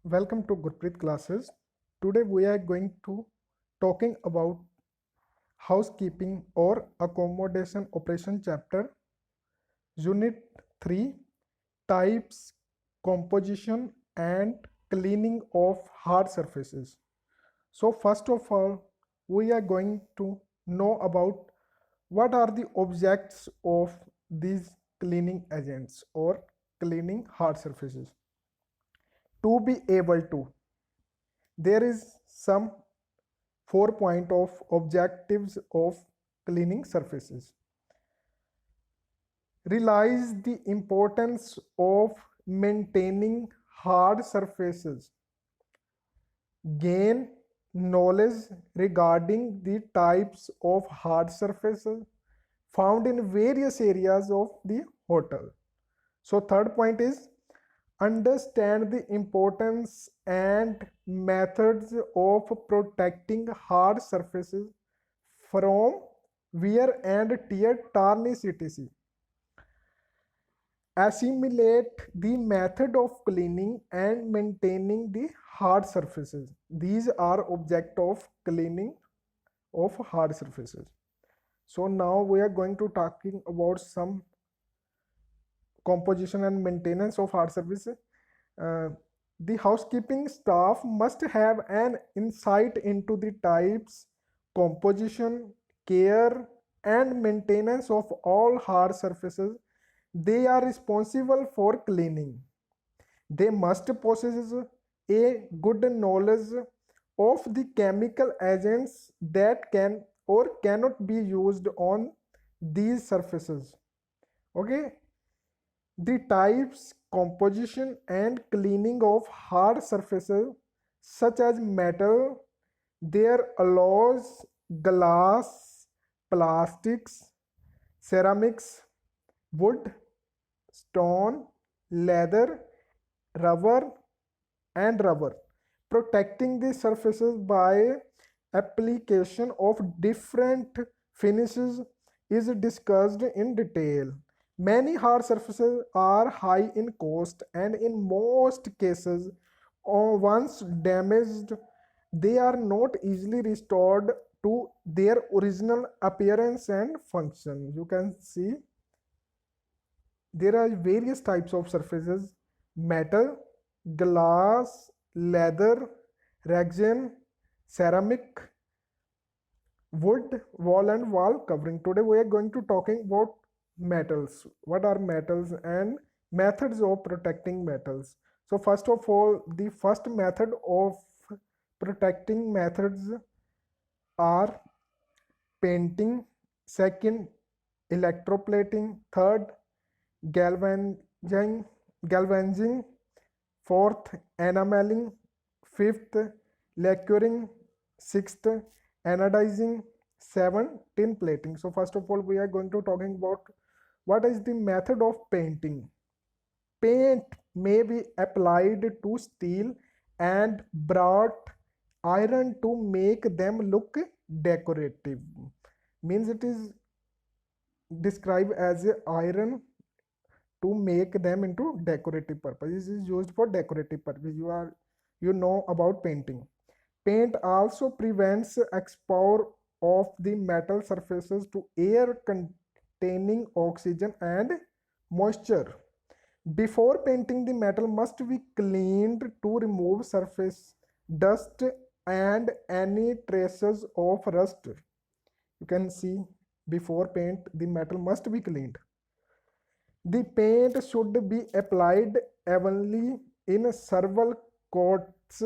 Welcome to Gurpreet classes. Today we are going to talking about housekeeping or accommodation operation chapter unit 3 types, composition and cleaning of hard surfaces. So first of all we are going to know about what are the objects of these cleaning agents or cleaning hard surfaces. To be able to, there is some 4 point of objectives of cleaning surfaces. Realize the importance of maintaining hard surfaces. Gain knowledge regarding the types of hard surfaces found in various areas of the hotel. So third point is understand the importance and methods of protecting hard surfaces from wear and tear, tarnish, etc. Assimilate the method of cleaning and maintaining the hard surfaces. These are object of cleaning of hard surfaces. So now we are going to talking about some composition and maintenance of hard surfaces. Uh, the housekeeping staff must have an insight into the types, composition, care, and maintenance of all hard surfaces they are responsible for cleaning. They must possess a good knowledge of the chemical agents that can or cannot be used on these surfaces. Okay, the types, composition, and cleaning of hard surfaces such as metal, their alloys, glass, plastics, ceramics, wood, stone, leather, rubber, and rubber. Protecting the surfaces by application of different finishes is discussed in detail. Many hard surfaces are high in cost and in most cases, once damaged, they are not easily restored to their original appearance and function. You can see there are various types of surfaces: metal, glass, leather, resin, ceramic, wood, wall and wall covering. Today we are going to talking about metals. What are metals and methods of protecting metals? So first of all, the first method of protecting methods are painting, second electroplating, third galvanizing, galvanizing, fourth enameling, fifth lacquering, sixth anodizing, seven tin plating. So first of all we are going to talking about what is the method of painting. Paint may be applied to steel and brought iron to make them look decorative. Means it is described as a iron to make them into decorative purpose. This is used for decorative purpose. You know about painting. Paint also prevents exposure of the metal surfaces to air containing oxygen and moisture. Before painting, the metal must be cleaned to remove surface dust and any traces of rust. You can see before paint the metal must be cleaned. The paint should be applied evenly in several coats.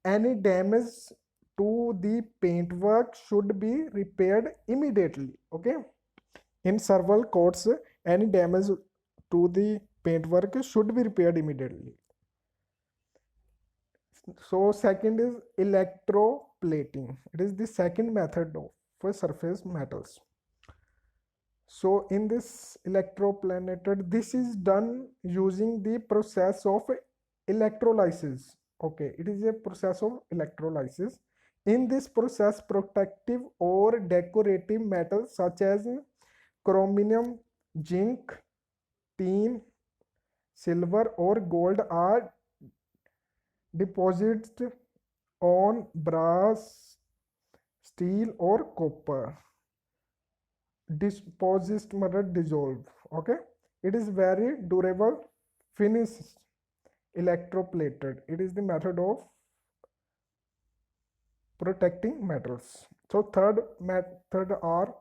Any damage to the paintwork should be repaired immediately. Okay, in several coats, any damage to the paintwork should be repaired immediately. So second is electroplating. It is the second method of surface metals. So in this electroplated, this is done using the process of electrolysis. Okay, it is a process of electrolysis. In this process, protective or decorative metals such as chromium, zinc, tin, silver or gold are deposits on brass, steel or copper. Deposit मतलब dissolve. Okay, it is very durable finish, electroplated. It is the method of protecting metals. So third method are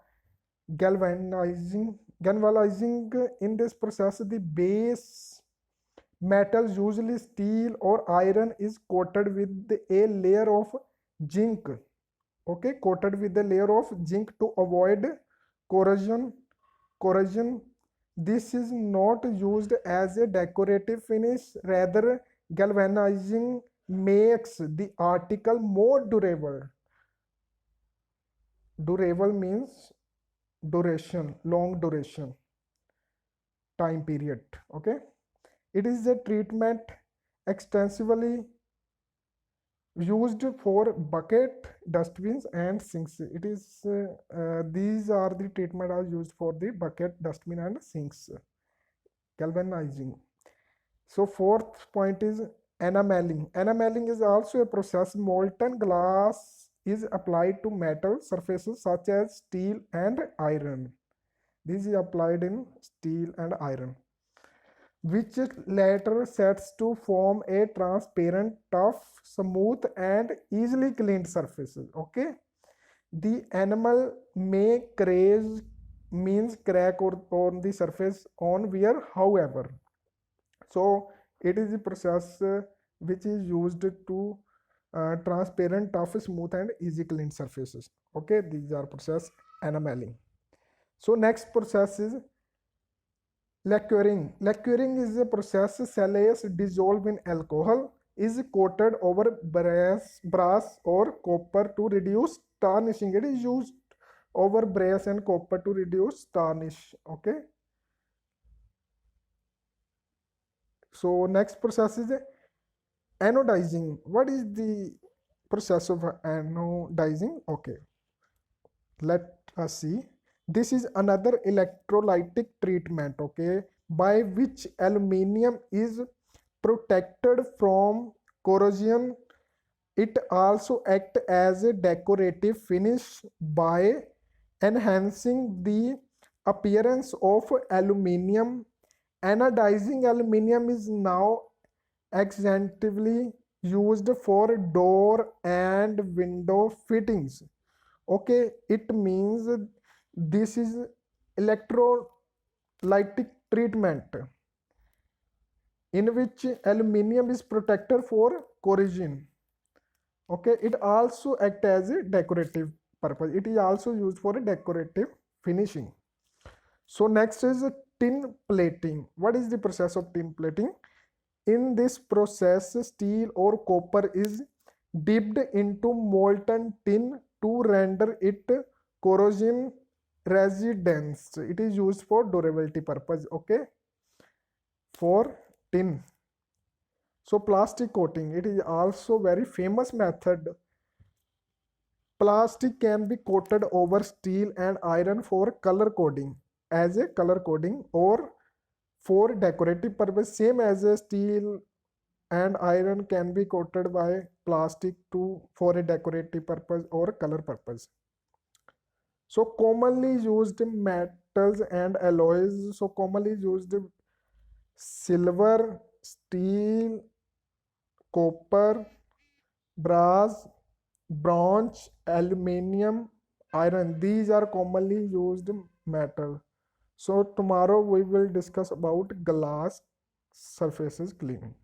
galvanizing. Galvanizing, in this process the base metals, usually steel or iron, is coated with a layer of zinc. Okay, coated with a layer of zinc to avoid corrosion. This is not used as a decorative finish, rather galvanizing makes the article more durable. Durable means duration, long duration, time period. Okay, it is a treatment extensively used for bucket, dustbins and sinks. It is these are the treatment are used for the bucket, dustbin and sinks. Galvanizing. So fourth point is enameling. Enameling is also a process. Molten glass is applied to metal surfaces such as steel and iron. This is applied in steel and iron, which later sets to form a transparent, tough, smooth and easily cleaned surfaces. Okay, the enamel may craze means crack or on the surface on wear, however. So it is a process which is used to transparent, tough, smooth and easy clean surfaces. Okay, these are process enameling. So next process is lacquering. Lacquering is a process. Cellulose dissolved in alcohol is coated over brass or copper to reduce tarnishing. It is used over brass and copper to reduce tarnish. Okay. So next process is anodizing. What is the process of anodizing? Okay, let us see. This is another electrolytic treatment, okay, by which aluminium is protected from corrosion. It also acts as a decorative finish by enhancing the appearance of aluminium. Anodizing aluminium is now extensively used for door and window fittings. Okay, it means this is electrolytic treatment in which aluminium is protected for corrosion. Okay, it also acts as a decorative purpose. It is also used for a decorative finishing. So next is tin plating. What is the process of tin plating? In this process, steel or copper is dipped into molten tin to render it corrosion resistant. It is used for durability purpose. Okay, for tin. So plastic coating, it is also very famous method. Plastic can be coated over steel and iron for color coding, as a color coding, or for decorative purpose. Same as a steel and iron can be coated by plastic to for a decorative purpose or color purpose. So commonly used metals and alloys. So commonly used silver, steel, copper, brass, bronze, aluminium, iron. These are commonly used metal. So tomorrow we will discuss about glass surfaces cleaning.